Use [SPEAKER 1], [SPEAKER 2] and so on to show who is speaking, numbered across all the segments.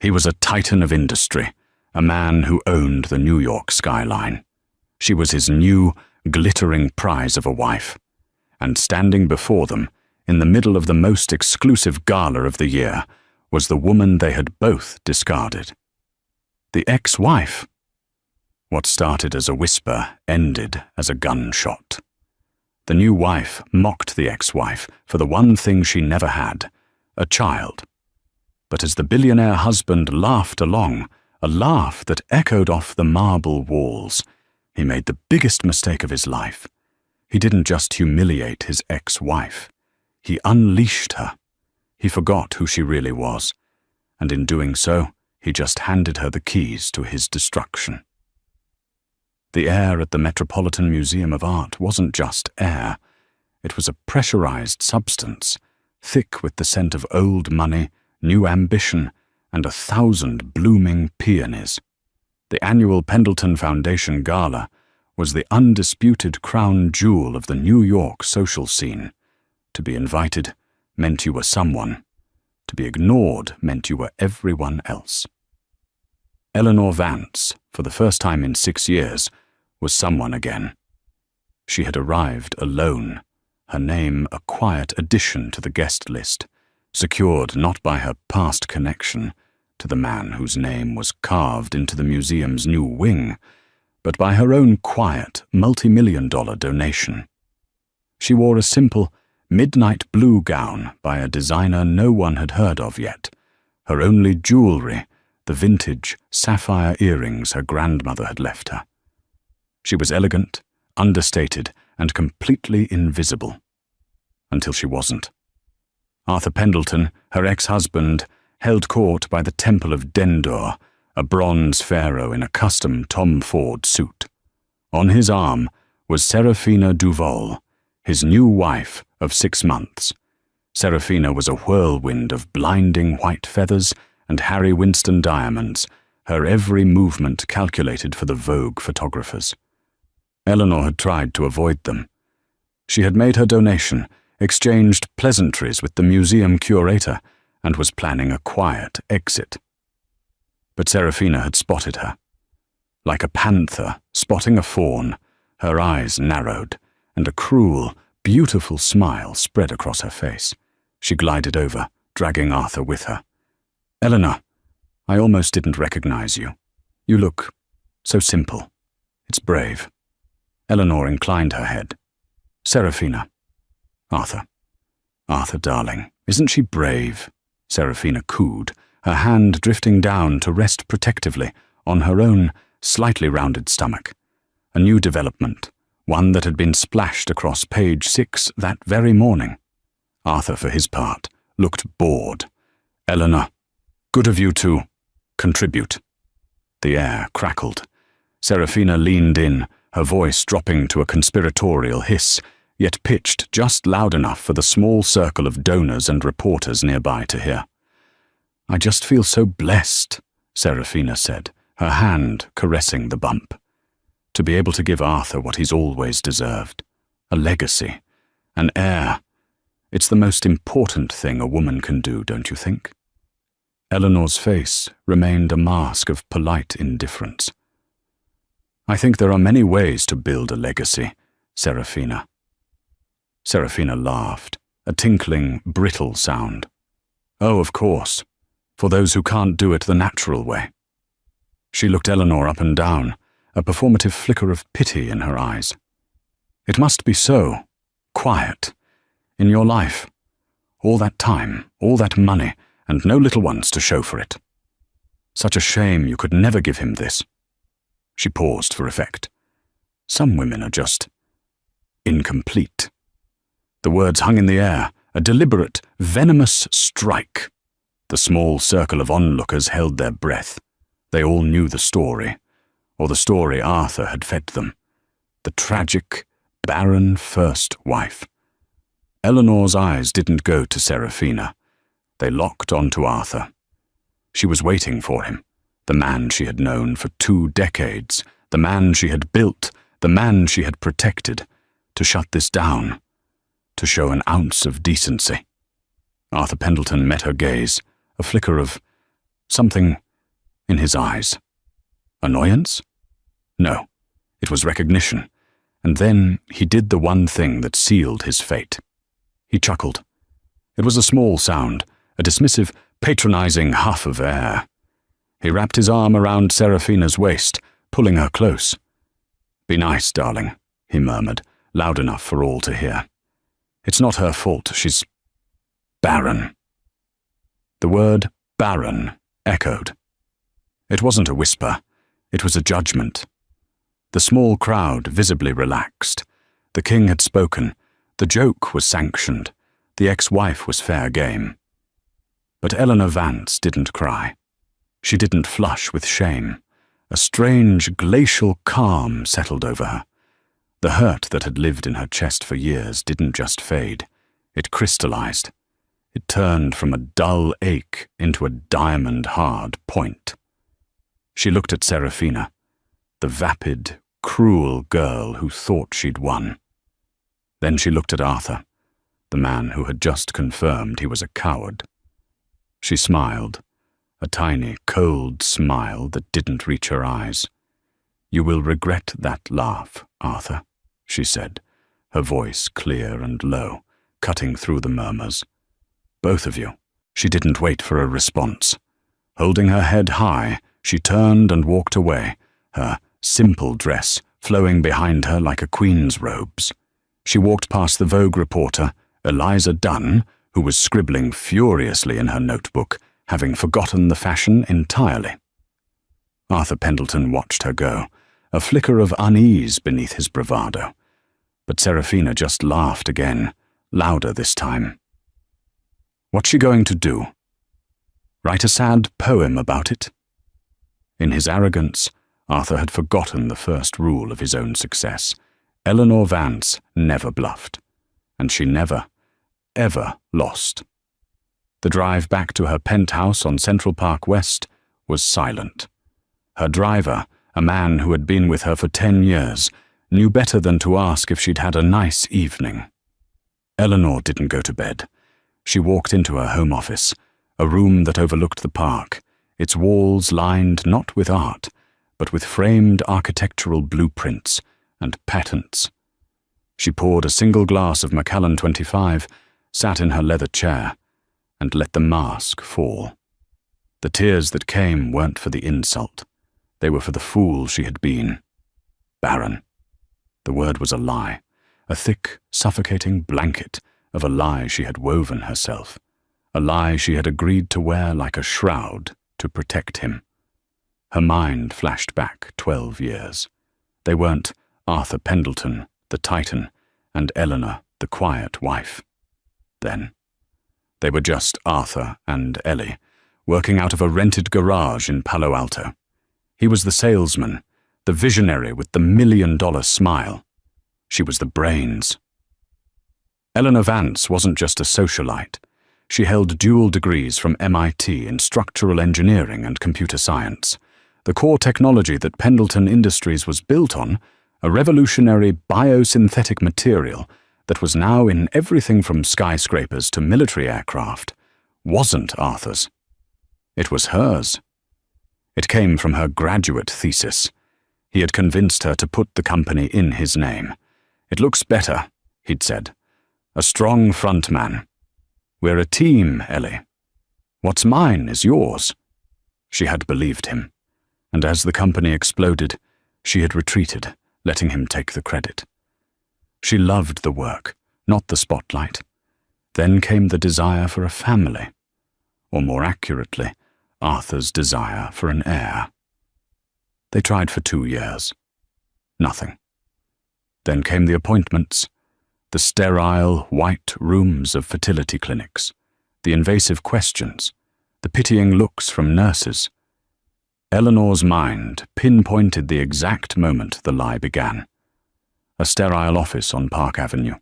[SPEAKER 1] He was a titan of industry, a man who owned the New York skyline. She was his new, glittering prize of a wife. And standing before them, in the middle of the most exclusive gala of the year, was the woman they had both discarded. The ex-wife. What started as a whisper ended as a gunshot. The new wife mocked the ex-wife for the one thing she never had, a child. But as the billionaire husband laughed along, a laugh that echoed off the marble walls, he made the biggest mistake of his life. He didn't just humiliate his ex-wife. He unleashed her. He forgot who she really was, and in doing so, he just handed her the keys to his destruction. The air at the Metropolitan Museum of Art wasn't just air. It was a pressurized substance, thick with the scent of old money, new ambition, and 1,000 blooming peonies. The annual Pendleton Foundation Gala was the undisputed crown jewel of the New York social scene. To be invited meant you were someone. To be ignored meant you were everyone else. Eleanor Vance, for the first time in 6 years, was someone again. She had arrived alone, her name a quiet addition to the guest list, secured not by her past connection to the man whose name was carved into the museum's new wing, but by her own quiet, multi-million-dollar donation. She wore a simple, midnight blue gown by a designer no one had heard of yet, her only jewelry, the vintage sapphire earrings her grandmother had left her. She was elegant, understated, and completely invisible. Until she wasn't. Arthur Pendleton, her ex-husband, held court by the Temple of Dendur, a bronze pharaoh in a custom Tom Ford suit. On his arm was Serafina Duval, his new wife of 6 months. Serafina was a whirlwind of blinding white feathers and Harry Winston diamonds, her every movement calculated for the Vogue photographers. Eleanor had tried to avoid them. She had made her donation, exchanged pleasantries with the museum curator, and was planning a quiet exit. But Serafina had spotted her. Like a panther spotting a fawn, her eyes narrowed, and a cruel, beautiful smile spread across her face. She glided over, dragging Arthur with her. "Eleanor, I almost didn't recognize you. You look so simple. It's brave." Eleanor inclined her head. "Serafina." "Arthur. Arthur, darling, isn't she brave?" Serafina cooed, her hand drifting down to rest protectively on her own slightly rounded stomach. A new development, one that had been splashed across page 6 that very morning. Arthur, for his part, looked bored. "Eleanor, good of you to contribute." The air crackled. Serafina leaned in, her voice dropping to a conspiratorial hiss, yet pitched just loud enough for the small circle of donors and reporters nearby to hear. "I just feel so blessed," Serafina said, her hand caressing the bump. "To be able to give Arthur what he's always deserved. A legacy. An heir. It's the most important thing a woman can do, don't you think?" Eleanor's face remained a mask of polite indifference. "I think there are many ways to build a legacy, Serafina." Serafina laughed, a tinkling, brittle sound. "Oh, of course, for those who can't do it the natural way." She looked Eleanor up and down, a performative flicker of pity in her eyes. "It must be so, quiet, in your life. All that time, all that money, and no little ones to show for it. Such a shame you could never give him this." She paused for effect. "Some women are just incomplete." The words hung in the air, a deliberate, venomous strike. The small circle of onlookers held their breath. They all knew the story, or the story Arthur had fed them. The tragic, barren first wife. Eleanor's eyes didn't go to Serafina. They locked onto Arthur. She was waiting for him, the man she had known for 2 decades, the man she had built, the man she had protected, to shut this down, to show an ounce of decency. Arthur Pendleton met her gaze, a flicker of something in his eyes. Annoyance? No, it was recognition. And then he did the one thing that sealed his fate. He chuckled. It was a small sound, a dismissive, patronizing huff of air. He wrapped his arm around Serafina's waist, pulling her close. "Be nice, darling," he murmured, loud enough for all to hear. "It's not her fault, she's barren." The word barren echoed. It wasn't a whisper, it was a judgment. The small crowd visibly relaxed. The king had spoken, the joke was sanctioned, the ex-wife was fair game. But Eleanor Vance didn't cry. She didn't flush with shame. A strange, glacial calm settled over her. The hurt that had lived in her chest for years didn't just fade. It crystallized. It turned from a dull ache into a diamond-hard point. She looked at Serafina, the vapid, cruel girl who thought she'd won. Then she looked at Arthur, the man who had just confirmed he was a coward. She smiled, a tiny, cold smile that didn't reach her eyes. "You will regret that laugh, Arthur," she said, her voice clear and low, cutting through the murmurs. "Both of you." She didn't wait for a response. Holding her head high, she turned and walked away, her simple dress flowing behind her like a queen's robes. She walked past the Vogue reporter, Eliza Dunn, who was scribbling furiously in her notebook, having forgotten the fashion entirely. Arthur Pendleton watched her go, a flicker of unease beneath his bravado. But Serafina just laughed again, louder this time. What's she going to do? Write a sad poem about it? In his arrogance, Arthur had forgotten the first rule of his own success. Eleanor Vance never bluffed, and she never, ever lost. The drive back to her penthouse on Central Park West was silent. Her driver, a man who had been with her for 10 years, knew better than to ask if she'd had a nice evening. Eleanor didn't go to bed. She walked into her home office, a room that overlooked the park, its walls lined not with art, but with framed architectural blueprints and patents. She poured a single glass of Macallan 25, sat in her leather chair, and let the mask fall. The tears that came weren't for the insult. They were for the fool she had been. Barren. The word was a lie, a thick, suffocating blanket of a lie she had woven herself, a lie she had agreed to wear like a shroud to protect him. Her mind flashed back 12 years. They weren't Arthur Pendleton, the Titan, and Eleanor, the quiet wife. Then, they were just Arthur and Ellie, working out of a rented garage in Palo Alto. He was the salesman, the visionary with the $1 million smile. She was the brains. Eleanor Vance wasn't just a socialite. She held dual degrees from MIT in structural engineering and computer science. The core technology that Pendleton Industries was built on, a revolutionary biosynthetic material that was now in everything from skyscrapers to military aircraft, wasn't Arthur's. It was hers. It came from her graduate thesis. He had convinced her to put the company in his name. "It looks better," he'd said. "A strong front man. We're a team, Ellie. What's mine is yours." She had believed him, and as the company exploded, she had retreated, letting him take the credit. She loved the work, not the spotlight. Then came the desire for a family, or more accurately, Arthur's desire for an heir. They tried for 2 years. Nothing. Then came the appointments, the sterile, white rooms of fertility clinics, the invasive questions, the pitying looks from nurses. Eleanor's mind pinpointed the exact moment the lie began. A sterile office on Park Avenue.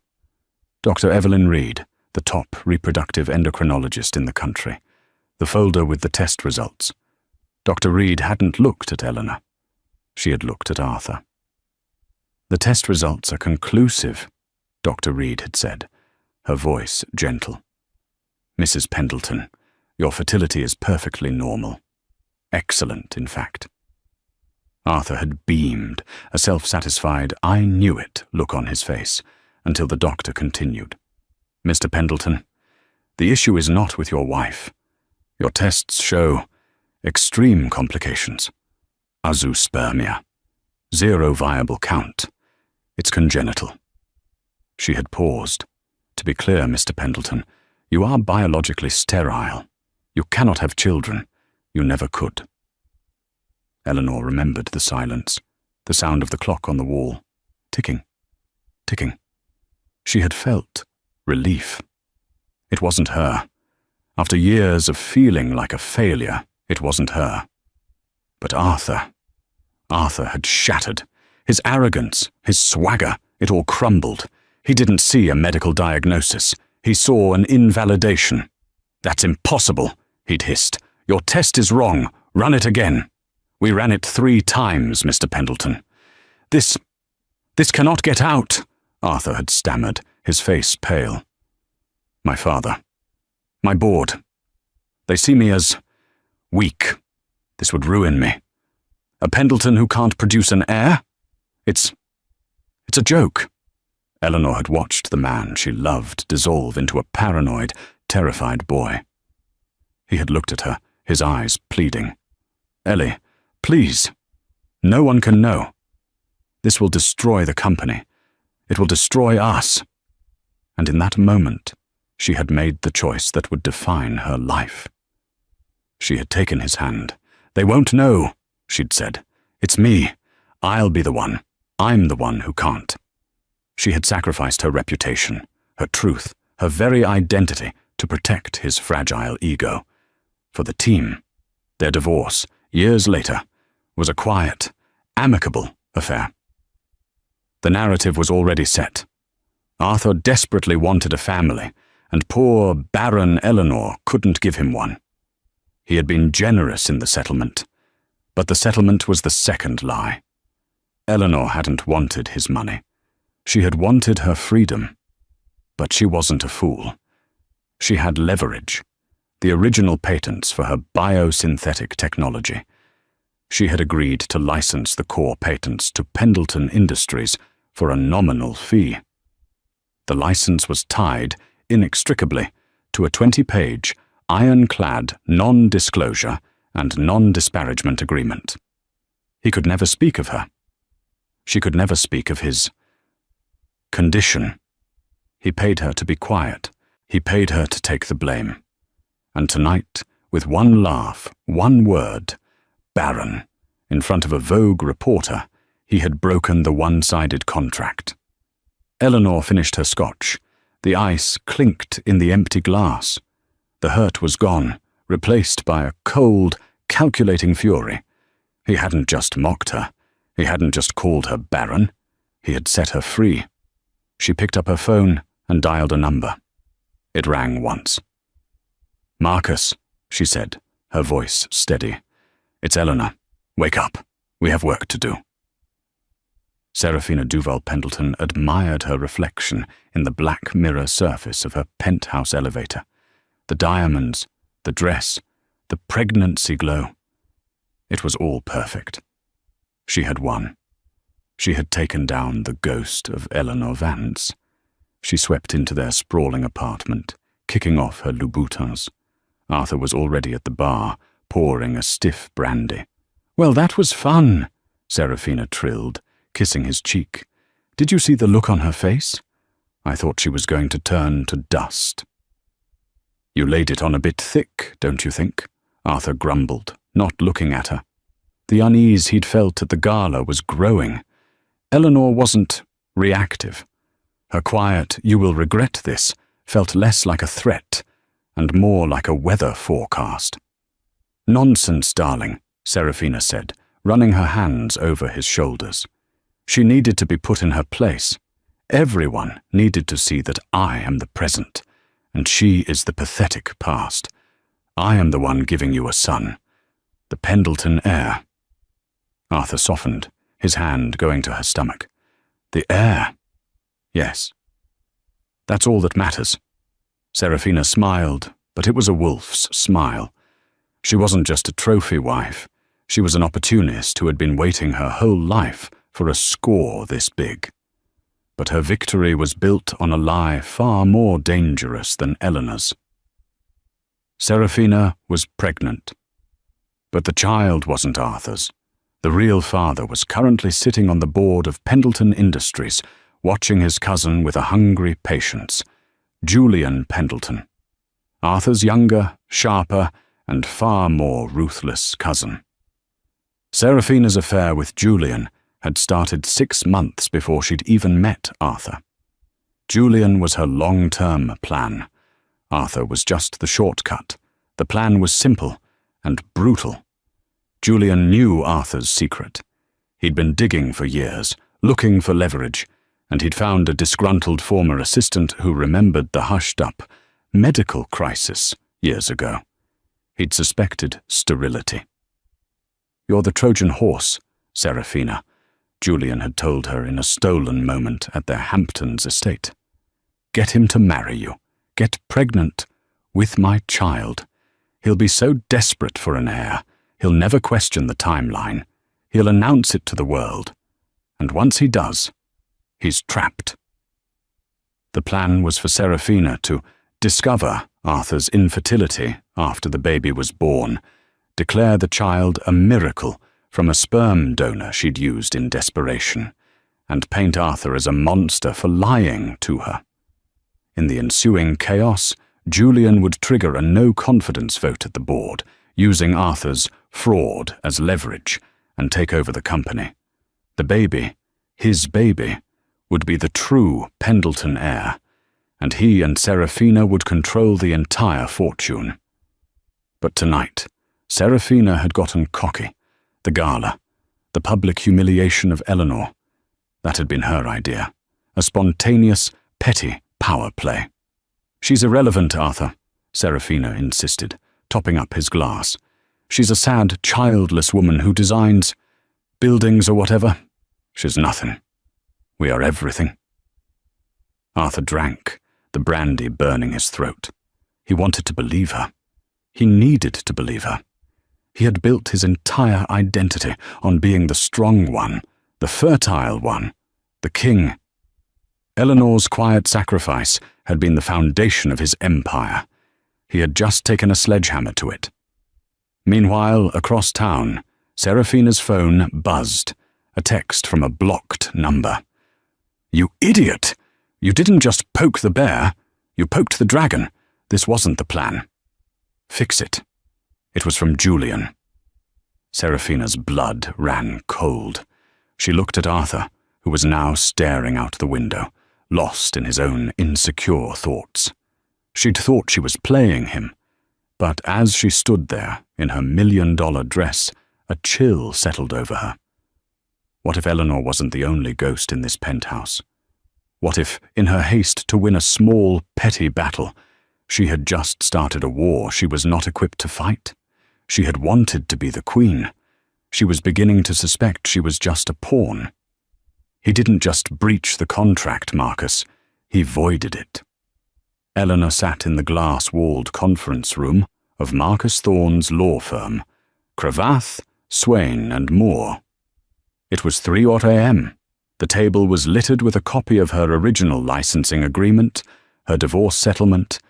[SPEAKER 1] Dr. Evelyn Reed, the top reproductive endocrinologist in the country, the folder with the test results. Dr. Reed hadn't looked at Eleanor. She had looked at Arthur. "The test results are conclusive," Dr. Reed had said, her voice gentle. "Mrs. Pendleton, your fertility is perfectly normal. Excellent, in fact. Arthur had beamed, a self-satisfied "I knew it" look on his face, until the doctor continued. "Mr. Pendleton, the issue is not with your wife. Your tests show extreme complications. Azoospermia. 0 viable count. It's congenital." She had paused. "To be clear, Mr. Pendleton, you are biologically sterile. You cannot have children. You never could." Eleanor remembered the silence, the sound of the clock on the wall. Ticking, ticking. She had felt relief. It wasn't her. After years of feeling like a failure, it wasn't her. But Arthur had shattered. His arrogance, his swagger, it all crumbled. He didn't see a medical diagnosis. He saw an invalidation. "That's impossible," he'd hissed. "Your test is wrong. Run it again." "We ran it 3 times, Mr. Pendleton." This cannot get out," Arthur had stammered, his face pale. "My father. My board. They see me as weak. This would ruin me. A Pendleton who can't produce an heir? It's a joke." Eleanor had watched the man she loved dissolve into a paranoid, terrified boy. He had looked at her, his eyes pleading. "Ellie, please. No one can know. This will destroy the company. It will destroy us." And in that moment, she had made the choice that would define her life. She had taken his hand. "They won't know," she'd said. "It's me. I'll be the one. I'm the one who can't." She had sacrificed her reputation, her truth, her very identity to protect his fragile ego. For the team, their divorce, years later, was a quiet, amicable affair. The narrative was already set. Arthur desperately wanted a family, and poor, barren Eleanor couldn't give him one. He had been generous in the settlement, but the settlement was the second lie. Eleanor hadn't wanted his money. She had wanted her freedom. But she wasn't a fool. She had leverage, the original patents for her biosynthetic technology. She had agreed to license the core patents to Pendleton Industries for a nominal fee. The license was tied, inextricably, to a 20-page, ironclad non-disclosure and non-disparagement agreement. He could never speak of her. She could never speak of his condition. He paid her to be quiet. He paid her to take the blame. And tonight, with one laugh, one word, barren, in front of a Vogue reporter, he had broken the one-sided contract. Eleanor finished her scotch. The ice clinked in the empty glass. The hurt was gone, replaced by a cold, calculating fury. He hadn't just mocked her. He hadn't just called her barren. He had set her free. She picked up her phone and dialed a number. It rang once. "Marcus," she said, her voice steady. "It's Eleanor. Wake up. We have work to do." Seraphina Duval Pendleton admired her reflection in the black mirror surface of her penthouse elevator. The diamonds, the dress, the pregnancy glow. It was all perfect. She had won. She had taken down the ghost of Eleanor Vance. She swept into their sprawling apartment, kicking off her Louboutins. Arthur was already at the bar, pouring a stiff brandy. "Well, that was fun," Seraphina trilled, kissing his cheek. "Did you see the look on her face? I thought she was going to turn to dust." "You laid it on a bit thick, don't you think?" Arthur grumbled, not looking at her. The unease he'd felt at the gala was growing. Eleanor wasn't reactive. Her quiet, "You will regret this," felt less like a threat and more like a weather forecast. "Nonsense, darling," Seraphina said, running her hands over his shoulders. She needed to be put in her place. Everyone needed to see that I am the present, and she is the pathetic past. I am the one giving you a son, the Pendleton heir. Arthur softened, his hand going to her stomach. "The heir? Yes. That's all that matters." Seraphina smiled, but it was a wolf's smile. She wasn't just a trophy wife. She was an opportunist who had been waiting her whole life for a score this big. But her victory was built on a lie far more dangerous than Eleanor's. Serafina was pregnant. But the child wasn't Arthur's. The real father was currently sitting on the board of Pendleton Industries, watching his cousin with a hungry patience, Julian Pendleton, Arthur's younger, sharper, and far more ruthless cousin. Serafina's affair with Julian had started 6 months before she'd even met Arthur. Julian was her long-term plan. Arthur was just the shortcut. The plan was simple and brutal. Julian knew Arthur's secret. He'd been digging for years, looking for leverage, and he'd found a disgruntled former assistant who remembered the hushed-up medical crisis years ago. He'd suspected sterility. "You're the Trojan horse, Serafina," Julian had told her in a stolen moment at their Hamptons estate. "Get him to marry you. Get pregnant with my child. He'll be so desperate for an heir, he'll never question the timeline. He'll announce it to the world. And once he does, he's trapped." The plan was for Serafina to discover Arthur's infertility after the baby was born, declare the child a miracle from a sperm donor she'd used in desperation, and paint Arthur as a monster for lying to her. In the ensuing chaos, Julian would trigger a no-confidence vote at the board, using Arthur's fraud as leverage, and take over the company. The baby, his baby, would be the true Pendleton heir, and he and Serafina would control the entire fortune. But tonight, Serafina had gotten cocky. The gala, the public humiliation of Eleanor, that had been her idea. A spontaneous, petty power play. "She's irrelevant, Arthur," Serafina insisted, topping up his glass. "She's a sad, childless woman who designs buildings or whatever. She's nothing. We are everything." Arthur drank, the brandy burning his throat. He wanted to believe her. He needed to believe her. He had built his entire identity on being the strong one, the fertile one, the king. Eleanor's quiet sacrifice had been the foundation of his empire. He had just taken a sledgehammer to it. Meanwhile, across town, Serafina's phone buzzed, a text from a blocked number. "You idiot! You didn't just poke the bear, you poked the dragon. This wasn't the plan. Fix it." It was from Julian. Serafina's blood ran cold. She looked at Arthur, who was now staring out the window, lost in his own insecure thoughts. She'd thought she was playing him, but as she stood there in her $1,000,000 dress, a chill settled over her. What if Eleanor wasn't the only ghost in this penthouse? What if, in her haste to win a small, petty battle, she had just started a war she was not equipped to fight? She had wanted to be the queen. She was beginning to suspect she was just a pawn. He didn't just breach the contract, Marcus. He voided it. Eleanor sat in the glass-walled conference room of Marcus Thorne's law firm, Cravath, Swain and Moore. It was 3 a.m. The table was littered with a copy of her original licensing agreement, her divorce settlement,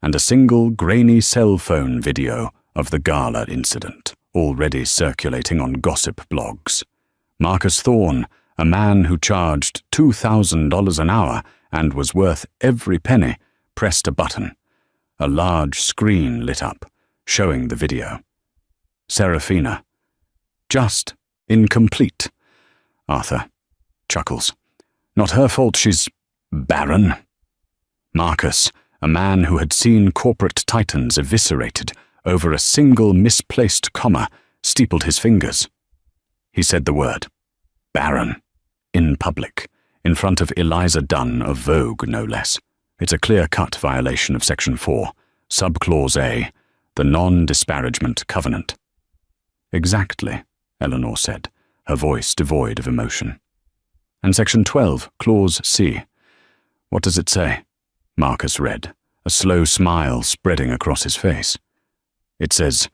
[SPEAKER 1] and a single grainy cell phone video of the gala incident, already circulating on gossip blogs. Marcus Thorne, a man who charged $2,000 an hour and was worth every penny, pressed a button. A large screen lit up, showing the video. Serafina. Just incomplete. Arthur chuckles. Not her fault she's barren. Marcus, a man who had seen corporate titans eviscerated over a single misplaced comma, steepled his fingers. He said the word, barren, in public, in front of Eliza Dunn of Vogue, no less. It's a clear-cut violation of Section 4, Subclause A, the non-disparagement covenant. Exactly, Eleanor said, her voice devoid of emotion. And Section 12, Clause C. What does it say? Marcus read, a slow smile spreading across his face. It says,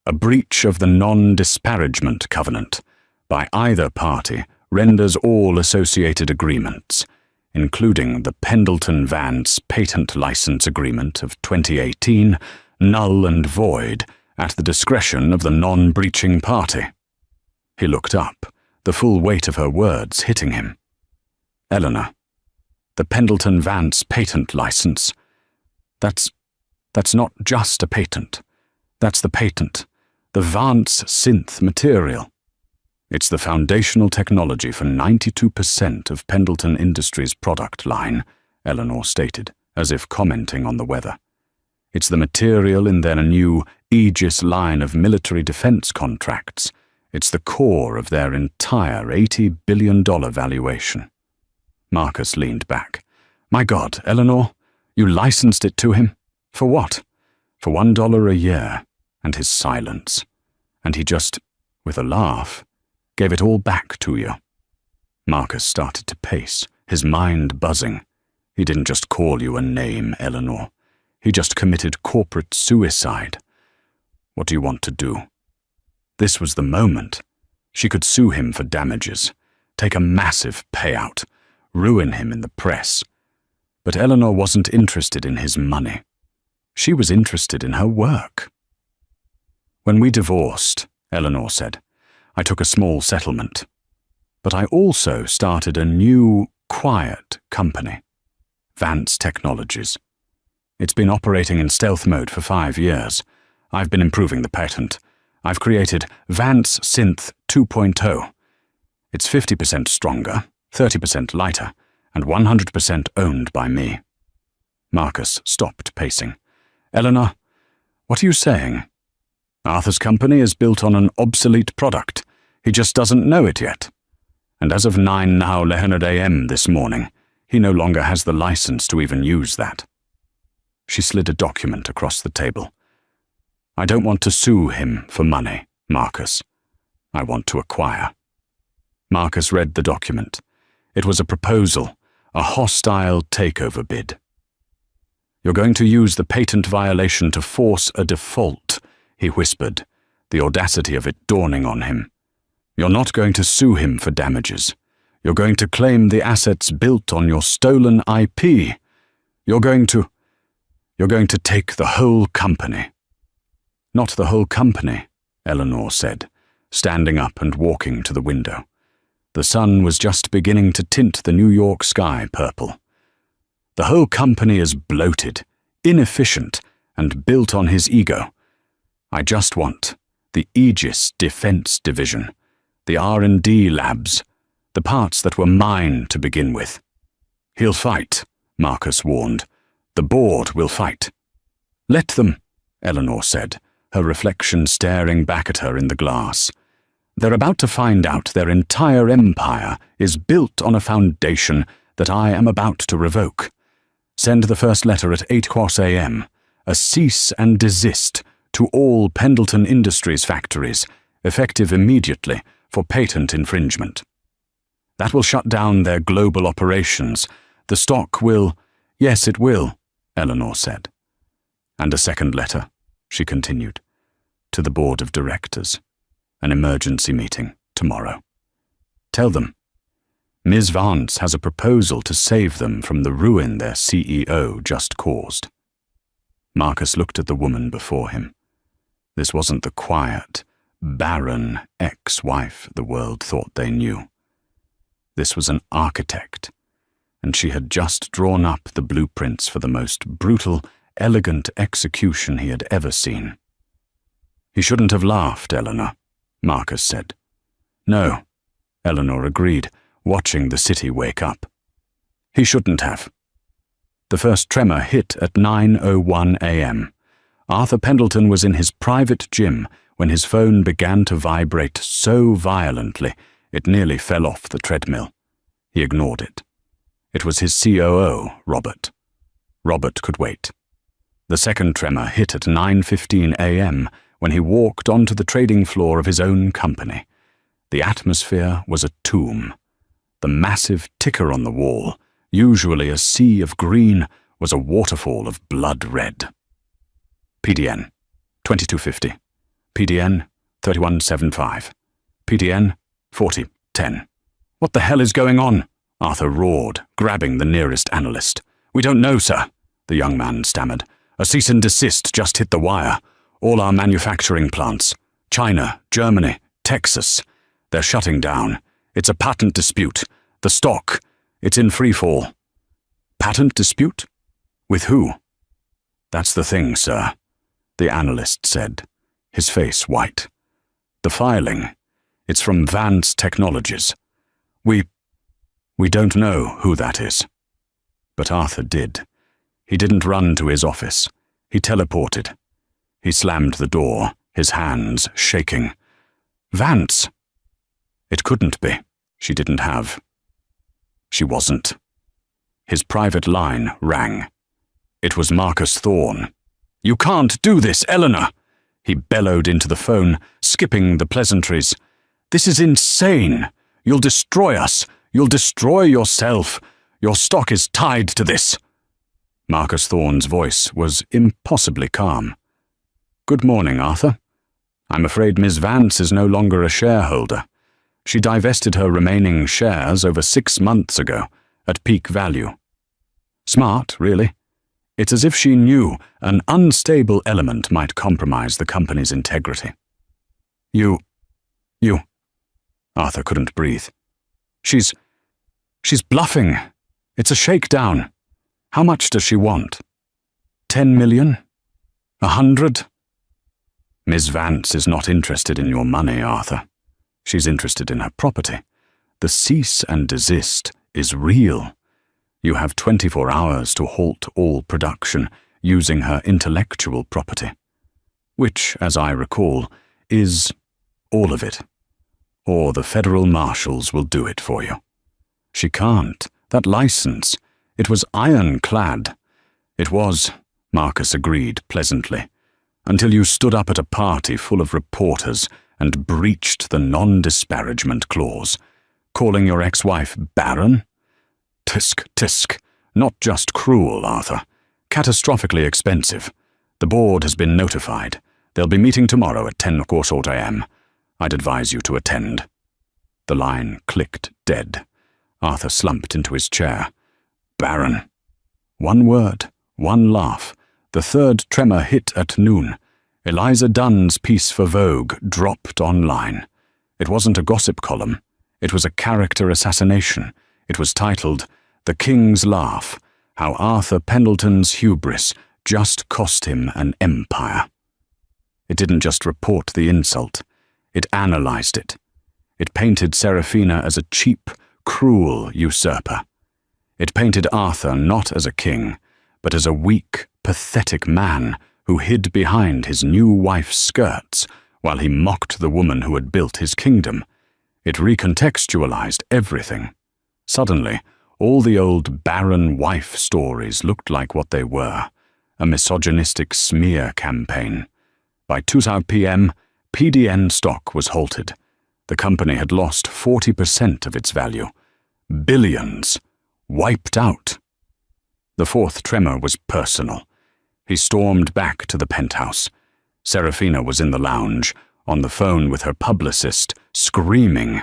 [SPEAKER 1] A breach of the non-disparagement covenant by either party renders all associated agreements, including the Pendleton-Vance Patent License Agreement of 2018, null and void at the discretion of the non-breaching party. He looked up, the full weight of her words hitting him. Eleanor, the Pendleton-Vance patent license, that's not just a patent. That's the patent, the Vance synth material. It's the foundational technology for 92% of Pendleton Industries' product line, Eleanor stated, as if commenting on the weather. It's the material in their new Aegis line of military defense contracts. It's the core of their entire $80 billion valuation. Marcus leaned back. My God, Eleanor, you licensed it to him? For what? For $1 a year, and his silence. And he just, with a laugh, gave it all back to you. Marcus started to pace, his mind buzzing. He didn't just call you a name, Eleanor. He just committed corporate suicide. What do you want to do? This was the moment. She could sue him for damages, take a massive payout, ruin him in the press. But Eleanor wasn't interested in his money. She was interested in her work. When we divorced, Eleanor said, I took a small settlement. But I also started a new, quiet company, Vance Technologies. It's been operating in stealth mode for 5 years. I've been improving the patent. I've created Vance Synth 2.0. It's 50% stronger, 30% lighter, and 100% owned by me. Marcus stopped pacing. Eleanor, what are you saying? Arthur's company is built on an obsolete product. He just doesn't know it yet. And as of 9:00 a.m. this morning, he no longer has the license to even use that. She slid a document across the table. I don't want to sue him for money, Marcus. I want to acquire. Marcus read the document. It was a proposal, a hostile takeover bid. You're going to use the patent violation to force a default, he whispered, the audacity of it dawning on him. You're not going to sue him for damages. You're going to claim the assets built on your stolen IP. You're going to take the whole company. Not the whole company, Eleanor said, standing up and walking to the window. The sun was just beginning to tint the New York sky purple. The whole company is bloated, inefficient, and built on his ego. I just want the Aegis Defense Division, the R&D labs, the parts that were mine to begin with. He'll fight, Marcus warned. The board will fight. Let them, Eleanor said, her reflection staring back at her in the glass. They're about to find out their entire empire is built on a foundation that I am about to revoke. Send the first letter at 8:00 a.m., a cease and desist to all Pendleton Industries factories, effective immediately for patent infringement. That will shut down their global operations. The stock will— Yes, it will, Eleanor said. And a second letter, she continued, to the board of directors. An emergency meeting tomorrow. Tell them, Ms. Vance has a proposal to save them from the ruin their CEO just caused. Marcus looked at the woman before him. This wasn't the quiet, barren ex-wife the world thought they knew. This was an architect, and she had just drawn up the blueprints for the most brutal, elegant execution he had ever seen. He shouldn't have laughed, Eleanor, Marcus said. No, Eleanor agreed, watching the city wake up. He shouldn't have. The first tremor hit at 9:01 a.m. Arthur Pendleton was in his private gym when his phone began to vibrate so violently it nearly fell off the treadmill. He ignored it. It was his COO, Robert. Robert could wait. The second tremor hit at 9:15 a.m. when he walked onto the trading floor of his own company. The atmosphere was a tomb. The massive ticker on the wall, usually a sea of green, was a waterfall of blood red. PDN, 2250. PDN 3175. PDN 4010. What the hell is going on? Arthur roared, grabbing the nearest analyst. We don't know, sir, the young man stammered. A cease and desist just hit the wire. All our manufacturing plants. China, Germany, Texas. They're shutting down. It's a patent dispute. The stock, it's in free fall. Patent dispute? With who? That's the thing, sir, the analyst said, his face white. The filing, it's from Vance Technologies. We don't know who that is. But Arthur did. He didn't run to his office. He teleported. He slammed the door, his hands shaking. Vance! It couldn't be. She didn't have. She wasn't. His private line rang. It was Marcus Thorne. You can't do this, Eleanor! He bellowed into the phone, skipping the pleasantries. This is insane! You'll destroy us! You'll destroy yourself! Your stock is tied to this! Marcus Thorne's voice was impossibly calm. Good morning, Arthur. I'm afraid Miss Vance is no longer a shareholder. She divested her remaining shares over 6 months ago, at peak value. Smart, really. It's as if she knew an unstable element might compromise the company's integrity. You... Arthur couldn't breathe. She's bluffing. It's a shakedown. How much does she want? 10 million? 100? Miss Vance is not interested in your money, Arthur. She's interested in her property. The cease and desist is real. You have 24 hours to halt all production using her intellectual property, which, as I recall, is all of it. Or the federal marshals will do it for you. She can't. That license, it was ironclad. It was, Marcus agreed pleasantly, until you stood up at a party full of reporters and breached the non-disparagement clause, calling your ex-wife Baron? Tisk, tisk. Not just cruel, Arthur. Catastrophically expensive. The board has been notified. They'll be meeting tomorrow at 10:15 a.m. I'd advise you to attend. The line clicked dead. Arthur slumped into his chair. Baron. One word, one laugh. The third tremor hit at noon. Eliza Dunn's piece for Vogue dropped online. It wasn't a gossip column. It was a character assassination. It was titled, The King's Laugh, How Arthur Pendleton's Hubris Just Cost Him an Empire. It didn't just report the insult. It analyzed it. It painted Serafina as a cheap, cruel usurper. It painted Arthur not as a king, but as a weak, pathetic man who hid behind his new wife's skirts while he mocked the woman who had built his kingdom. It recontextualized everything. Suddenly, all the old barren wife stories looked like what they were, a misogynistic smear campaign. By 2 p.m., PDN stock was halted. The company had lost 40% of its value. Billions. Wiped out. The fourth tremor was personal. He stormed back to the penthouse. Serafina was in the lounge, on the phone with her publicist, screaming.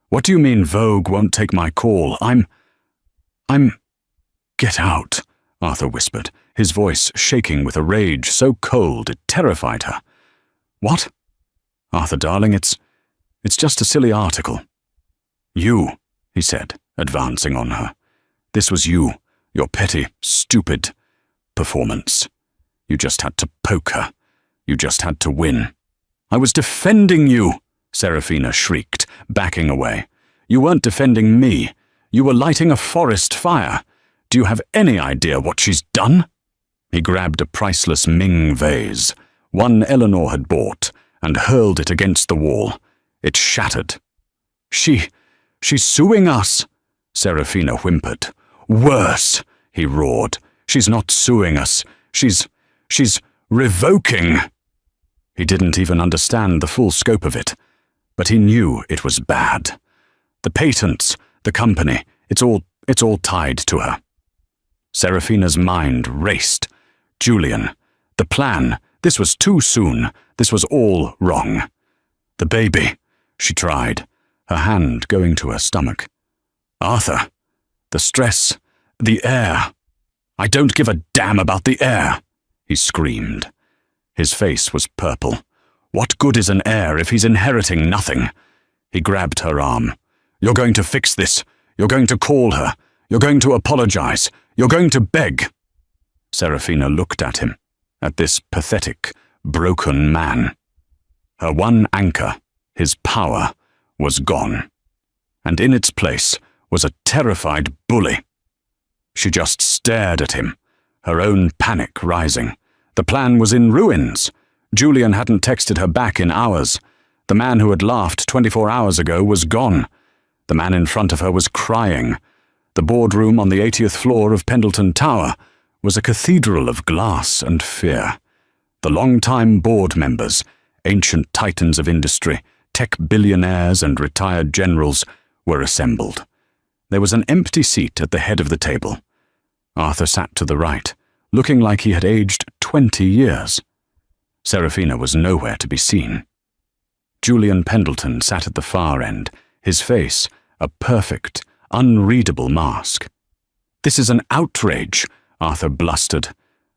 [SPEAKER 1] What do you mean Vogue won't take my call? I'm... Get out, Arthur whispered, his voice shaking with a rage so cold it terrified her. What? Arthur, darling, it's just a silly article. You, he said, advancing on her. This was you, your petty, stupid performance. You just had to poke her. You just had to win. I was defending you, Serafina shrieked, backing away. You weren't defending me. You were lighting a forest fire. Do you have any idea what she's done? He grabbed a priceless Ming vase, one Eleanor had bought, and hurled it against the wall. It shattered. She's suing us, Serafina whimpered. Worse, he roared. She's not suing us. She's revoking. He didn't even understand the full scope of it, but he knew it was bad. The patents, the company, it's all tied to her. Serafina's mind raced. Julian, the plan, This was too soon. This was all wrong. The baby, she tried, her hand going to her stomach. Arthur, the stress, the air. I don't give a damn about the air, he screamed. His face was purple. What good is an heir if he's inheriting nothing? He grabbed her arm. You're going to fix this. You're going to call her. You're going to apologize. You're going to beg. Serafina looked at him, at this pathetic, broken man. Her one anchor, his power, was gone. And in its place was a terrified bully. She just stared at him, her own panic rising. The plan was in ruins. Julian hadn't texted her back in hours. The man who had laughed 24 hours ago was gone. The man in front of her was crying. The boardroom on the 80th floor of Pendleton Tower was a cathedral of glass and fear. The long-time board members, ancient titans of industry, tech billionaires and retired generals, were assembled. There was an empty seat at the head of the table. Arthur sat to the right, looking like he had aged 20 years. Serafina was nowhere to be seen. Julian Pendleton sat at the far end, his face a perfect, unreadable mask. "This is an outrage," Arthur blustered,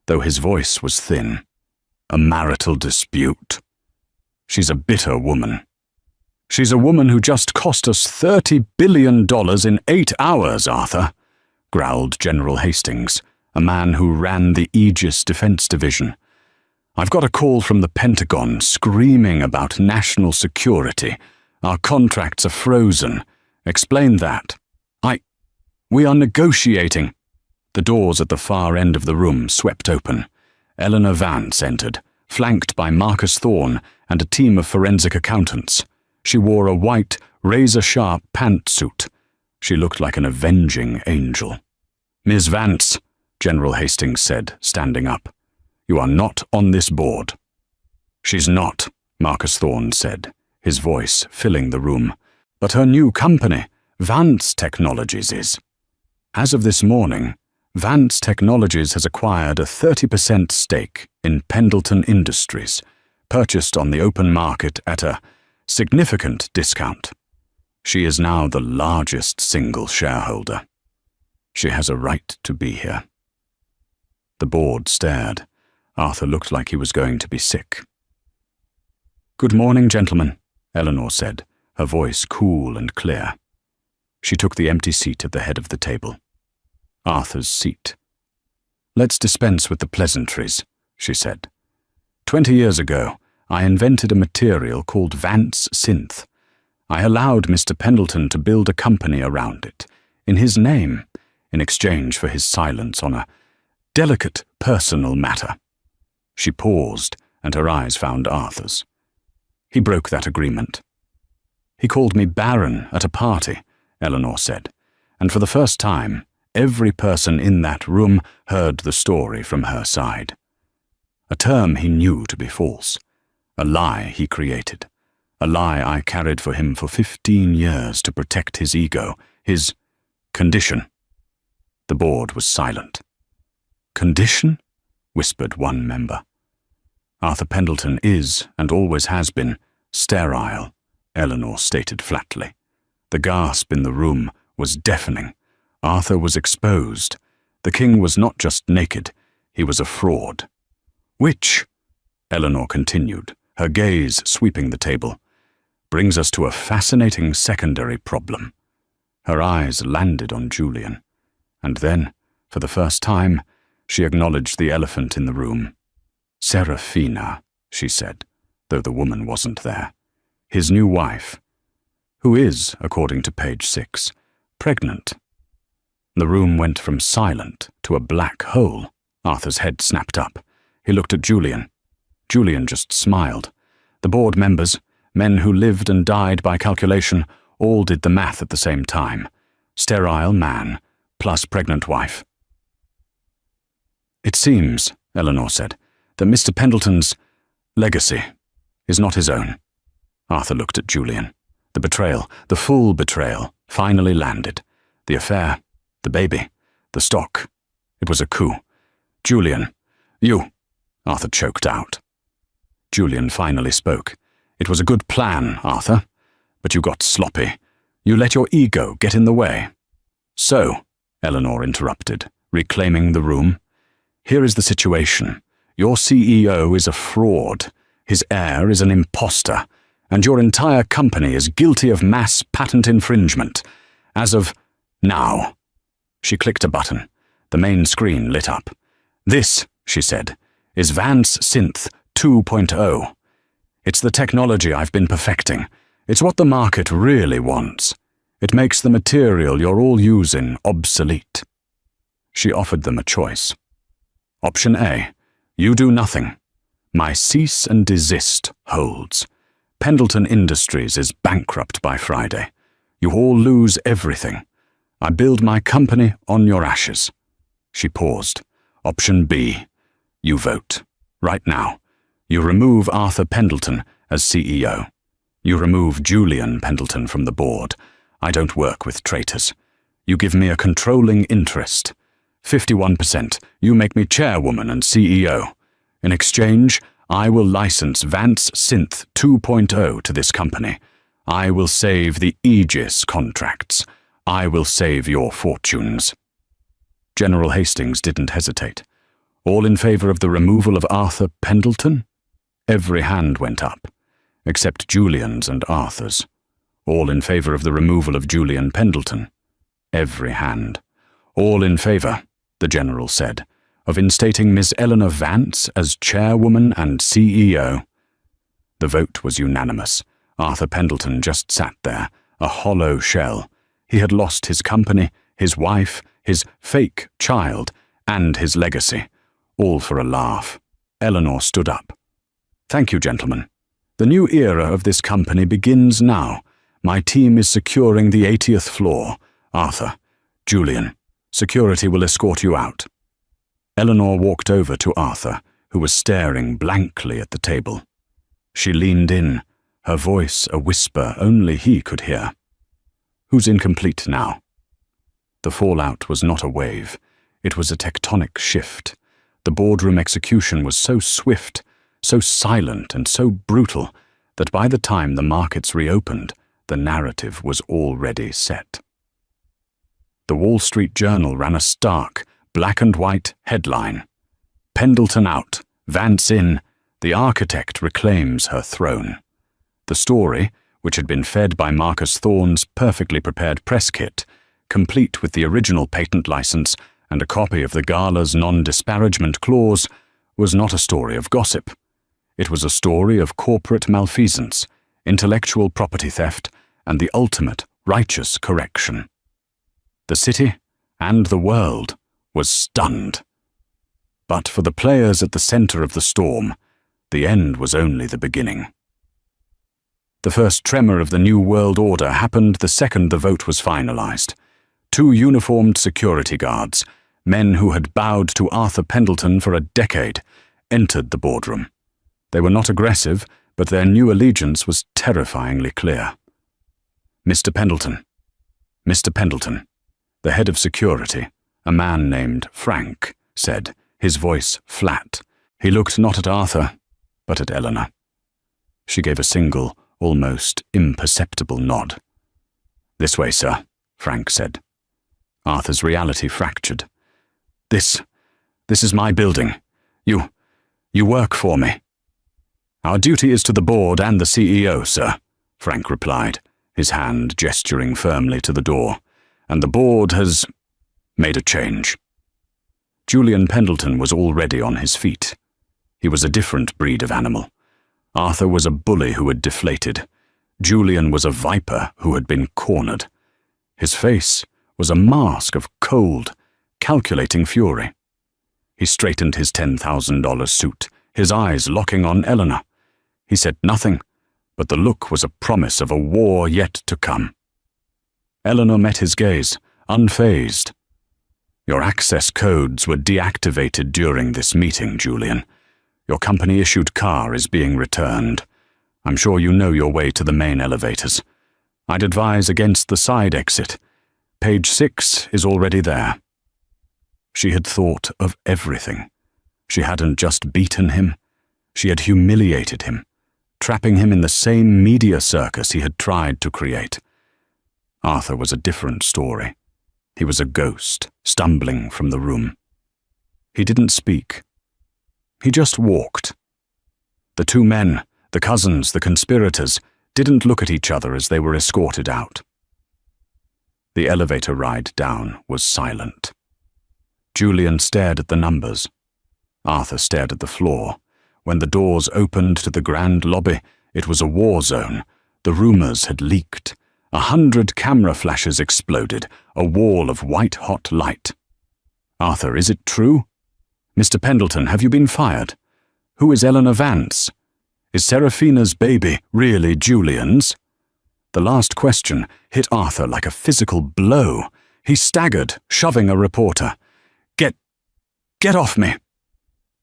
[SPEAKER 1] though his voice was thin. "A marital dispute. She's a bitter woman. She's a woman who just cost us $30 billion in 8 hours, Arthur," growled General Hastings, a man who ran the Aegis Defense Division. "I've got a call from the Pentagon screaming about national security. Our contracts are frozen. Explain that. We are negotiating." The doors at the far end of the room swept open. Eleanor Vance entered, flanked by Marcus Thorne and a team of forensic accountants. She wore a white, razor-sharp pantsuit. She looked like an avenging angel. "Ms. Vance," General Hastings said, standing up, "you are not on this board." "She's not," Marcus Thorne said, his voice filling the room. "But her new company, Vance Technologies, is. As of this morning, Vance Technologies has acquired a 30% stake in Pendleton Industries, purchased on the open market at a significant discount. She is now the largest single shareholder. She has a right to be here." The board stared. Arthur looked like he was going to be sick. "Good morning, gentlemen," Eleanor said, her voice cool and clear. She took the empty seat at the head of the table. Arthur's seat. "Let's dispense with the pleasantries," she said. 20 years ago, I invented a material called Vance Synth. I allowed Mr. Pendleton to build a company around it, in his name, in exchange for his silence on a delicate personal matter." She paused, and her eyes found Arthur's. "He broke that agreement." "He called me Baron at a party," Eleanor said, and for the first time, every person in that room heard the story from her side. A term he knew to be false, a lie he created, a lie I carried for him for 15 years to protect his ego, his condition. The board was silent. "Condition?" whispered one member. "Arthur Pendleton is, and always has been, sterile," Eleanor stated flatly. The gasp in the room was deafening. Arthur was exposed. The king was not just naked, he was a fraud. "Which," Eleanor continued, her gaze sweeping the table, "brings us to a fascinating secondary problem." Her eyes landed on Julian, and then, for the first time, she acknowledged the elephant in the room. "Serafina," she said, though the woman wasn't there. "His new wife, who is, according to page 6, pregnant." The room went from silent to a black hole. Arthur's head snapped up. He looked at Julian. Julian just smiled. The board members, men who lived and died by calculation, all did the math at the same time. Sterile man, plus pregnant wife. "It seems," Eleanor said, "that Mr. Pendleton's legacy is not his own." Arthur looked at Julian. The betrayal, the full betrayal, finally landed. The affair, the baby, the stock. It was a coup. "Julian, you," Arthur choked out. Julian finally spoke. "It was a good plan, Arthur, but you got sloppy. You let your ego get in the way." "So," Eleanor interrupted, reclaiming the room, "here is the situation. Your CEO is a fraud, his heir is an imposter, and your entire company is guilty of mass patent infringement. As of now." She clicked a button. The main screen lit up. "This," she said, "is Vance Synth 2.0. It's the technology I've been perfecting. It's what the market really wants. It makes the material you're all using obsolete." She offered them a choice. Option A, you do nothing. My cease and desist holds. Pendleton Industries is bankrupt by Friday. You all lose everything. I build my company on your ashes. She paused. Option B, you vote. Right now. You remove Arthur Pendleton as CEO. You remove Julian Pendleton from the board. I don't work with traitors. You give me a controlling interest. 51%. You make me chairwoman and CEO. In exchange, I will license Vance Synth 2.0 to this company. I will save the Aegis contracts. I will save your fortunes. General Hastings didn't hesitate. All in favor of the removal of Arthur Pendleton? Every hand went up, except Julian's and Arthur's. All in favor of the removal of Julian Pendleton? Every hand. All in favor, the General said, of instating Miss Eleanor Vance as chairwoman and CEO. The vote was unanimous. Arthur Pendleton just sat there, a hollow shell. He had lost his company, his wife, his fake child, and his legacy, all for a laugh. Eleanor stood up. "Thank you, gentlemen. The new era of this company begins now. My team is securing the 80th floor. Arthur, Julian, security will escort you out." Eleanor walked over to Arthur, who was staring blankly at the table. She leaned in, her voice a whisper only he could hear. "Who's incomplete now?" The fallout was not a wave. It was a tectonic shift. The boardroom execution was so swift, so silent and so brutal that by the time the markets reopened, the narrative was already set. The Wall Street Journal ran a stark, black-and-white headline. "Pendleton out, Vance in, the architect reclaims her throne." The story, which had been fed by Marcus Thorne's perfectly prepared press kit, complete with the original patent license and a copy of the Gala's non-disparagement clause, was not a story of gossip. It was a story of corporate malfeasance, intellectual property theft, and the ultimate righteous correction. The city, and the world, was stunned. But for the players at the center of the storm, the end was only the beginning. The first tremor of the New World Order happened the second the vote was finalized. 2 uniformed security guards, men who had bowed to Arthur Pendleton for a decade, entered the boardroom. They were not aggressive, but their new allegiance was terrifyingly clear. "Mr. Pendleton. Mr. Pendleton." The head of security, a man named Frank, said, his voice flat. He looked not at Arthur, but at Eleanor. She gave a single, almost imperceptible nod. "This way, sir," Frank said. Arthur's reality fractured. This is my building. You work for me." "Our duty is to the board and the CEO, sir," Frank replied, his hand gesturing firmly to the door. "And the board has made a change." Julian Pendleton was already on his feet. He was a different breed of animal. Arthur was a bully who had deflated. Julian was a viper who had been cornered. His face was a mask of cold, calculating fury. He straightened his $10,000 suit, his eyes locking on Eleanor. He said nothing, but the look was a promise of a war yet to come. Eleanor met his gaze, unfazed. "Your access codes were deactivated during this meeting, Julian. Your company-issued car is being returned. I'm sure you know your way to the main elevators. I'd advise against the side exit. Page 6 is already there." She had thought of everything. She hadn't just beaten him. She had humiliated him, trapping him in the same media circus he had tried to create. Arthur was a different story. He was a ghost, stumbling from the room. He didn't speak. He just walked. The two men, the cousins, the conspirators, didn't look at each other as they were escorted out. The elevator ride down was silent. Julian stared at the numbers. Arthur stared at the floor. When the doors opened to the grand lobby, it was a war zone. The rumors had leaked. 100 camera flashes exploded, a wall of white-hot light. Arthur, is it true? Mr. Pendleton, have you been fired? Who is Eleanor Vance? Is Seraphina's baby really Julian's? The last question hit Arthur like a physical blow. He staggered, shoving a reporter. Get off me!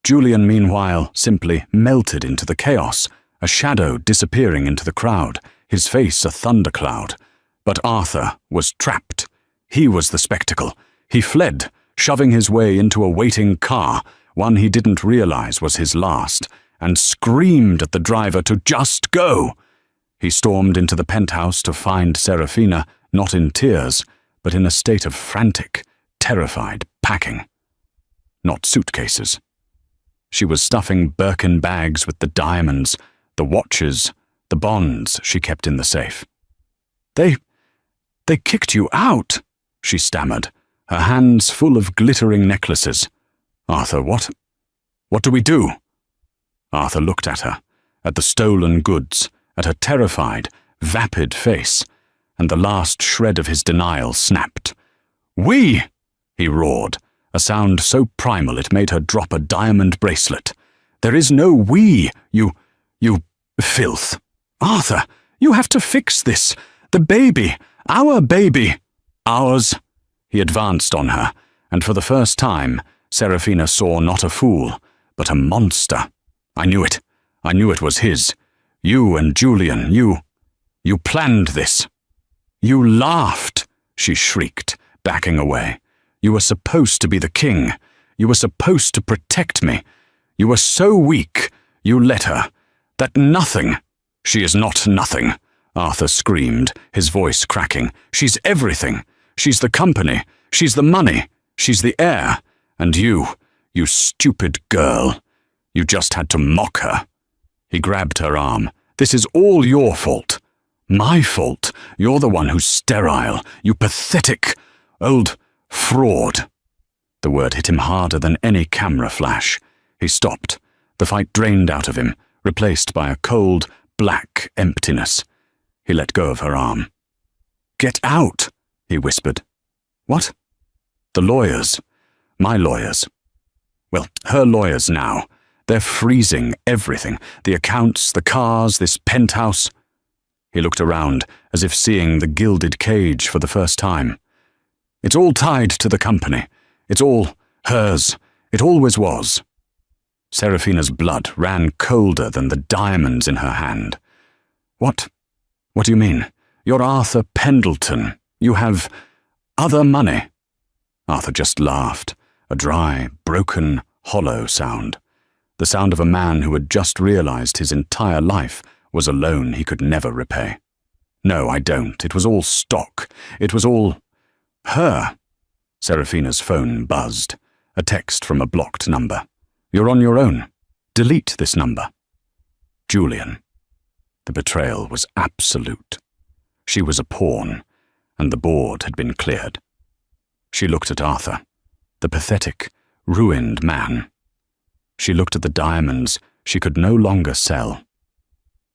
[SPEAKER 1] Julian, meanwhile, simply melted into the chaos, a shadow disappearing into the crowd, his face a thundercloud. But Arthur was trapped. He was the spectacle. He fled, shoving his way into a waiting car, one he didn't realize was his last, and screamed at the driver to just go. He stormed into the penthouse to find Seraphina, not in tears, but in a state of frantic, terrified packing. Not suitcases. She was stuffing Birkin bags with the diamonds, the watches, the bonds she kept in the safe. They kicked you out, she stammered, her hands full of glittering necklaces. Arthur, what do we do? Arthur looked at her, at the stolen goods, at her terrified, vapid face, and the last shred of his denial snapped. We! He roared, a sound so primal it made her drop a diamond bracelet. There is no we, you filth. Arthur, you have to fix this. The baby, our baby. Ours. He advanced on her, and for the first time, Seraphina saw not a fool, but a monster. I knew it. I knew it was his. You and Julian, you planned this. You laughed, she shrieked, backing away. You were supposed to be the king. You were supposed to protect me. You were so weak, you let her. That nothing. She is not nothing, Arthur screamed, his voice cracking. She's everything. She's the company. She's the money. She's the heir. And you stupid girl. You just had to mock her. He grabbed her arm. This is all your fault. My fault. You're the one who's sterile. You pathetic, old fraud. The word hit him harder than any camera flash. He stopped. The fight drained out of him, replaced by a cold, black emptiness. He let go of her arm. Get out, he whispered. What? The lawyers. My lawyers. Well, her lawyers now. They're freezing everything. The accounts, the cars, this penthouse. He looked around, as if seeing the gilded cage for the first time. It's all tied to the company. It's all hers. It always was. Seraphina's blood ran colder than the diamonds in her hand. What do you mean? You're Arthur Pendleton. You have other money. Arthur just laughed, a dry, broken, hollow sound. The sound of a man who had just realized his entire life was a loan he could never repay. No, I don't. It was all stock. It was all her. Seraphina's phone buzzed. A text from a blocked number. You're on your own. Delete this number. Julian. The betrayal was absolute. She was a pawn, and the board had been cleared. She looked at Arthur, the pathetic, ruined man. She looked at the diamonds she could no longer sell.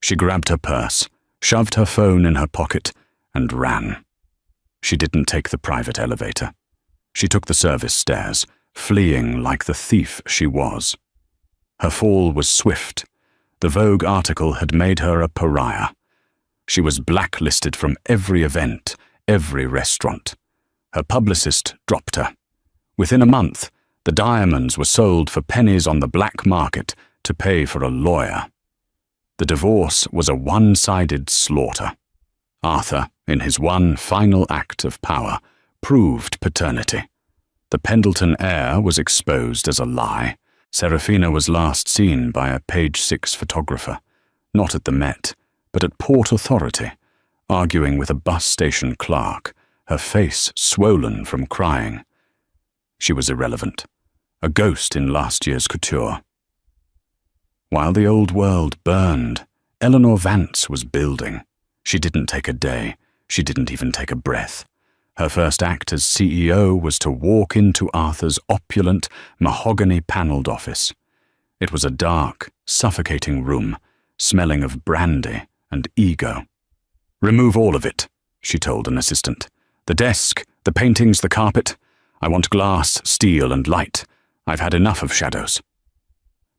[SPEAKER 1] She grabbed her purse, shoved her phone in her pocket, and ran. She didn't take the private elevator. She took the service stairs, fleeing like the thief she was. Her fall was swift. The Vogue article had made her a pariah. She was blacklisted from every event, every restaurant. Her publicist dropped her. Within a month, the diamonds were sold for pennies on the black market to pay for a lawyer. The divorce was a one-sided slaughter. Arthur, in his one final act of power, proved paternity. The Pendleton heir was exposed as a lie. Serafina was last seen by a Page 6 photographer, not at the Met, but at Port Authority, arguing with a bus station clerk, her face swollen from crying. She was irrelevant, a ghost in last year's couture. While the old world burned, Eleanor Vance was building. She didn't take a day. She didn't even take a breath. Her first act as CEO was to walk into Arthur's opulent, mahogany-panelled office. It was a dark, suffocating room, smelling of brandy and ego. "Remove all of it," she told an assistant. "The desk, the paintings, the carpet. I want glass, steel, and light. I've had enough of shadows."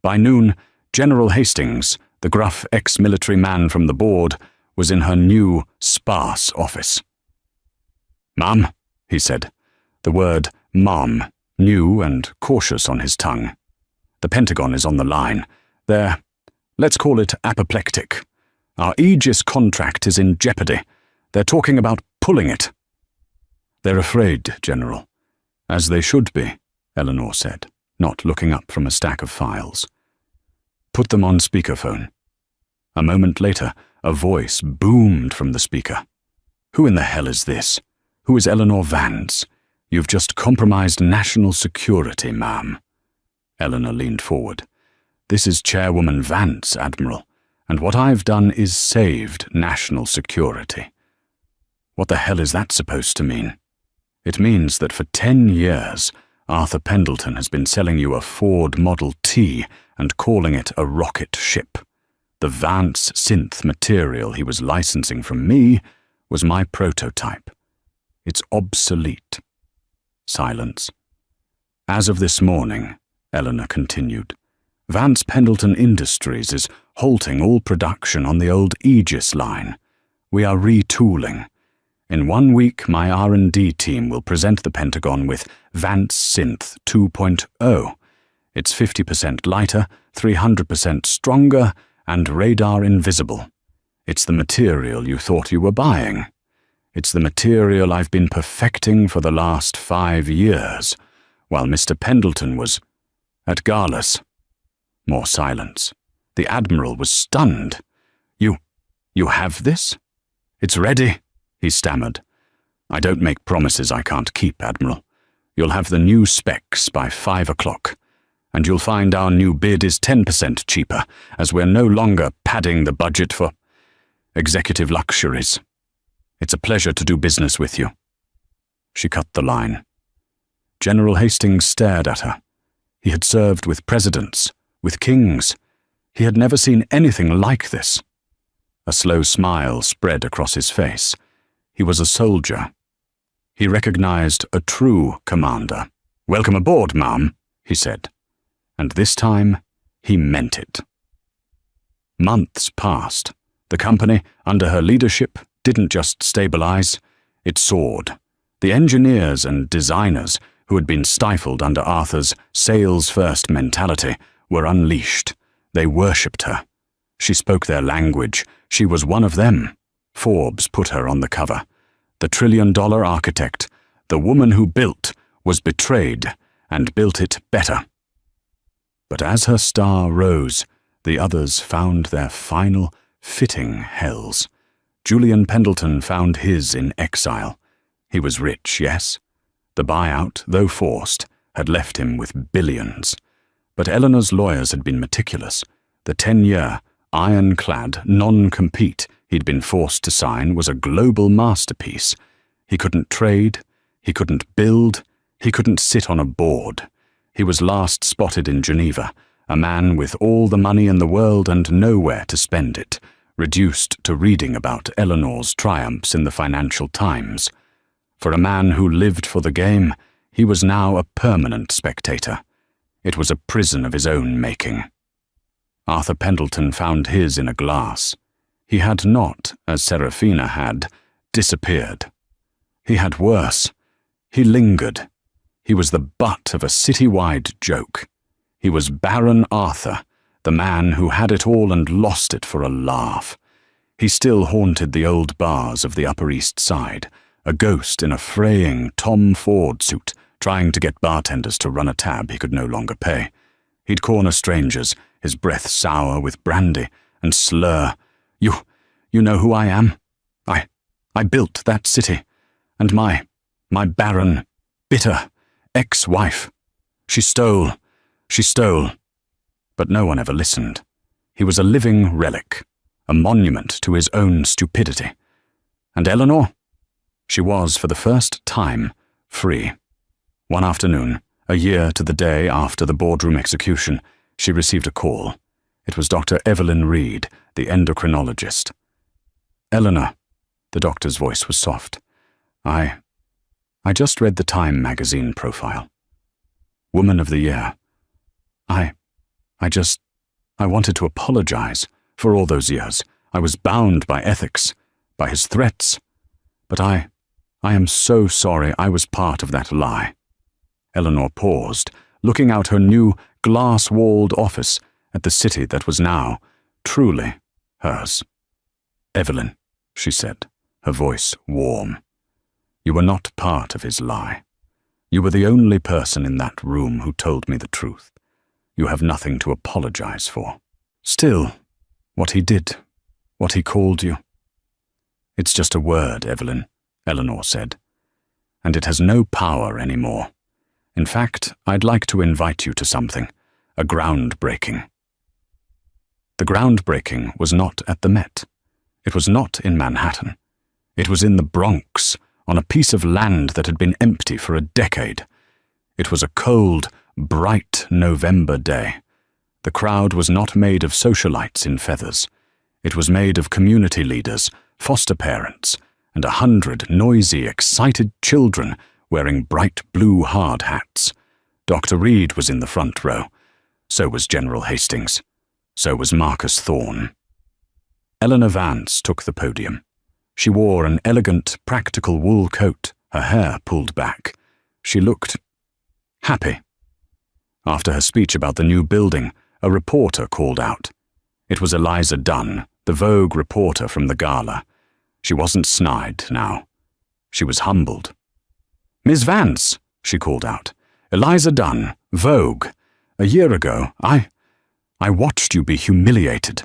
[SPEAKER 1] By noon, General Hastings, the gruff ex-military man from the board, was in her new, sparse office. "Ma'am," he said, the word "ma'am" new and cautious on his tongue. "The Pentagon is on the line. Let's call it apoplectic. Our Aegis contract is in jeopardy. They're talking about pulling it." "They're afraid, General. As they should be," Eleanor said, not looking up from a stack of files. "Put them on speakerphone." A moment later, a voice boomed from the speaker. "Who in the hell is this? Who is Eleanor Vance? You've just compromised national security, ma'am." Eleanor leaned forward. "This is Chairwoman Vance, Admiral, and what I've done is saved national security." "What the hell is that supposed to mean?" "It means that for 10 years, Arthur Pendleton has been selling you a Ford Model T and calling it a rocket ship. The Vance synth material he was licensing from me was my prototype. It's obsolete." Silence. "As of this morning," Eleanor continued, "Vance Pendleton Industries is halting all production on the old Aegis line. We are retooling. In 1 week, my R&D team will present the Pentagon with Vance Synth 2.0. It's 50% lighter, 300% stronger, and radar invisible. It's the material you thought you were buying. It's the material I've been perfecting for the last 5 years, while Mr. Pendleton was at Garlus." More silence. The Admiral was stunned. You have this?" "It's ready," he stammered. "I don't make promises I can't keep, Admiral. You'll have the new specs by 5 o'clock, and you'll find our new bid is 10% cheaper, as we're no longer padding the budget for executive luxuries. It's a pleasure to do business with you." She cut the line. General Hastings stared at her. He had served with presidents, with kings. He had never seen anything like this. A slow smile spread across his face. He was a soldier. He recognized a true commander. "Welcome aboard, ma'am," he said. And this time, he meant it. Months passed. The company, under her leadership, didn't just stabilize, it soared. The engineers and designers, who had been stifled under Arthur's sales-first mentality, were unleashed. They worshipped her. She spoke their language. She was one of them. Forbes put her on the cover. The trillion-dollar architect, the woman who built, was betrayed and built it better. But as her star rose, the others found their final, fitting hells. Julian Pendleton found his in exile. He was rich, yes. The buyout, though forced, had left him with billions. But Eleanor's lawyers had been meticulous. The 10-year, ironclad non-compete he'd been forced to sign was a global masterpiece. He couldn't trade, he couldn't build, he couldn't sit on a board. He was last spotted in Geneva, a man with all the money in the world and nowhere to spend it, reduced to reading about Eleanor's triumphs in the Financial Times. For a man who lived for the game, he was now a permanent spectator. It was a prison of his own making. Arthur Pendleton found his in a glass. He had not, as Serafina had, disappeared. He had worse. He lingered. He was the butt of a city-wide joke. He was Baron Arthur, the man who had it all and lost it for a laugh. He still haunted the old bars of the Upper East Side, a ghost in a fraying Tom Ford suit, trying to get bartenders to run a tab he could no longer pay. He'd corner strangers, his breath sour with brandy, and slur, You know who I am? I built that city, and my barren, bitter ex-wife. She stole. But no one ever listened. He was a living relic, a monument to his own stupidity. And Eleanor? She was, for the first time, free. One afternoon, a year to the day after the boardroom execution, she received a call. It was Dr. Evelyn Reed, the endocrinologist. Eleanor, the doctor's voice was soft. I just read the Time magazine profile. Woman of the Year. I wanted to apologize for all those years. I was bound by ethics, by his threats. But I am so sorry I was part of that lie. Eleanor paused, looking out her new glass-walled office at the city that was now truly hers. Evelyn, she said, her voice warm. You were not part of his lie. You were the only person in that room who told me the truth. You have nothing to apologize for. Still, what he did, what he called you. It's just a word, Evelyn, Eleanor said, and it has no power anymore. In fact, I'd like to invite you to something, a groundbreaking. The groundbreaking was not at the Met. It was not in Manhattan. It was in the Bronx, on a piece of land that had been empty for a decade. It was a cold, bright November day. The crowd was not made of socialites in feathers. It was made of community leaders, foster parents, and 100 noisy, excited children wearing bright blue hard hats. Dr. Reed was in the front row. So was General Hastings. So was Marcus Thorne. Eleanor Vance took the podium. She wore an elegant, practical wool coat, her hair pulled back. She looked happy. After her speech about the new building, a reporter called out. It was Eliza Dunn, the Vogue reporter from the gala. She wasn't snide now. She was humbled. Miss Vance, she called out. Eliza Dunn, Vogue. A year ago, I watched you be humiliated.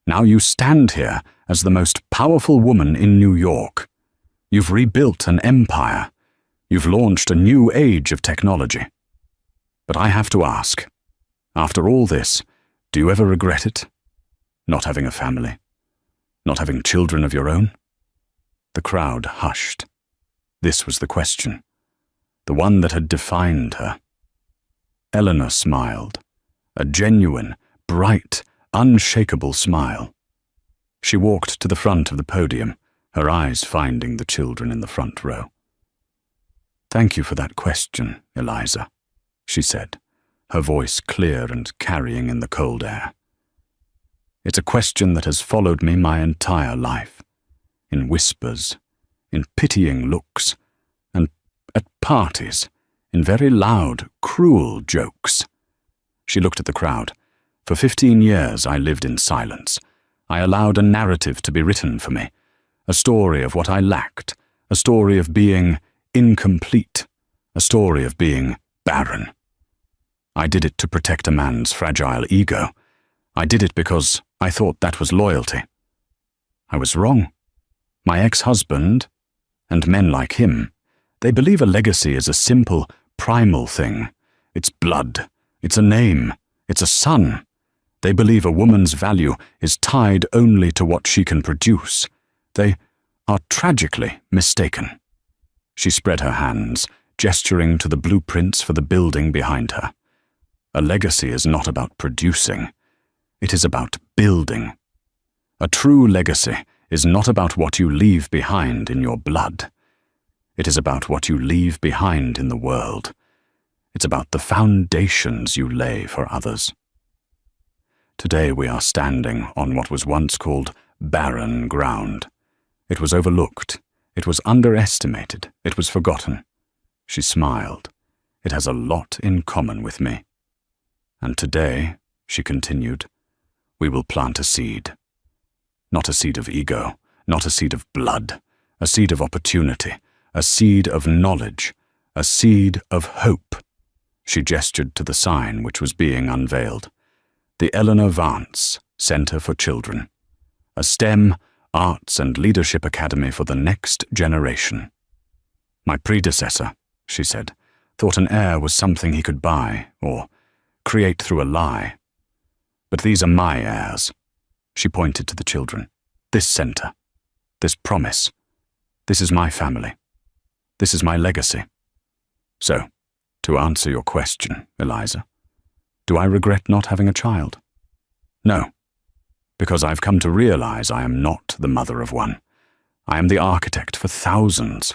[SPEAKER 1] Now you stand here as the most powerful woman in New York. You've rebuilt an empire. You've launched a new age of technology. But I have to ask, after all this, do you ever regret it? Not having a family? Not having children of your own? The crowd hushed. This was the question, the one that had defined her. Eleanor smiled, a genuine, bright, unshakable smile. She walked to the front of the podium, her eyes finding the children in the front row. Thank you for that question, Eliza, she said, her voice clear and carrying in the cold air. It's a question that has followed me my entire life, in whispers, in pitying looks, and at parties, in very loud, cruel jokes. She looked at the crowd. For 15 years I lived in silence. I allowed a narrative to be written for me, a story of what I lacked, a story of being incomplete, a story of being barren. I did it to protect a man's fragile ego. I did it because I thought that was loyalty. I was wrong. My ex-husband, and men like him, they believe a legacy is a simple, primal thing. It's blood. It's a name. It's a son. They believe a woman's value is tied only to what she can produce. They are tragically mistaken. She spread her hands, gesturing to the blueprints for the building behind her. A legacy is not about producing. It is about building. A true legacy is not about what you leave behind in your blood. It is about what you leave behind in the world. It's about the foundations you lay for others. Today we are standing on what was once called barren ground. It was overlooked. It was underestimated. It was forgotten. She smiled. It has a lot in common with me. And today, she continued, we will plant a seed. Not a seed of ego, not a seed of blood, a seed of opportunity, a seed of knowledge, a seed of hope. She gestured to the sign which was being unveiled. The Eleanor Vance Center for Children. A STEM, Arts and Leadership Academy for the next generation. My predecessor, she said, thought an heir was something he could buy or create through a lie. But these are my heirs. She pointed to the children. This center. This promise. This is my family. This is my legacy. So, to answer your question, Eliza, do I regret not having a child? No, because I've come to realize I am not the mother of one. I am the architect for thousands.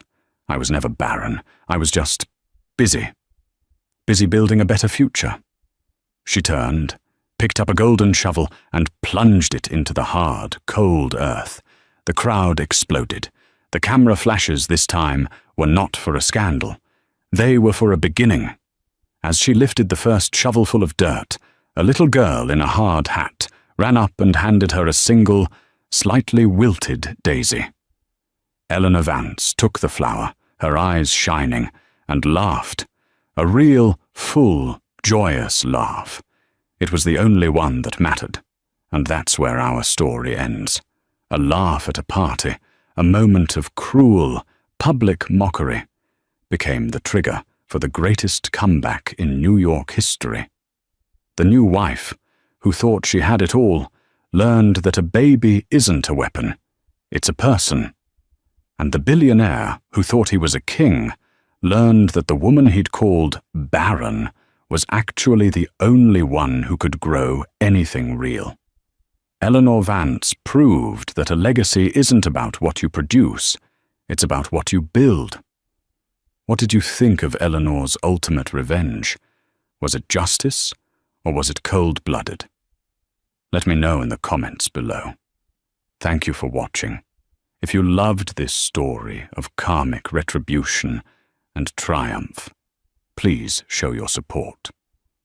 [SPEAKER 1] I was never barren. I was just busy. Busy building a better future. She turned, picked up a golden shovel, and plunged it into the hard, cold earth. The crowd exploded. The camera flashes this time were not for a scandal. They were for a beginning. As she lifted the first shovelful of dirt, a little girl in a hard hat ran up and handed her a single, slightly wilted daisy. Eleanor Vance took the flower, her eyes shining, and laughed. A real, full, joyous laugh. It was the only one that mattered, and that's where our story ends. A laugh at a party, a moment of cruel, public mockery, became the trigger for the greatest comeback in New York history. The new wife, who thought she had it all, learned that a baby isn't a weapon, it's a person. And the billionaire, who thought he was a king, learned that the woman he'd called barren was actually the only one who could grow anything real. Eleanor Vance proved that a legacy isn't about what you produce, it's about what you build. What did you think of Eleanor's ultimate revenge? Was it justice, or was it cold-blooded? Let me know in the comments below. Thank you for watching. If you loved this story of karmic retribution and triumph, please show your support.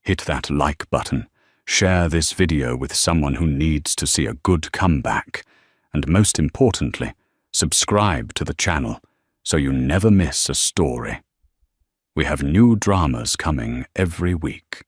[SPEAKER 1] Hit that like button, share this video with someone who needs to see a good comeback, and most importantly, subscribe to the channel so you never miss a story. We have new dramas coming every week.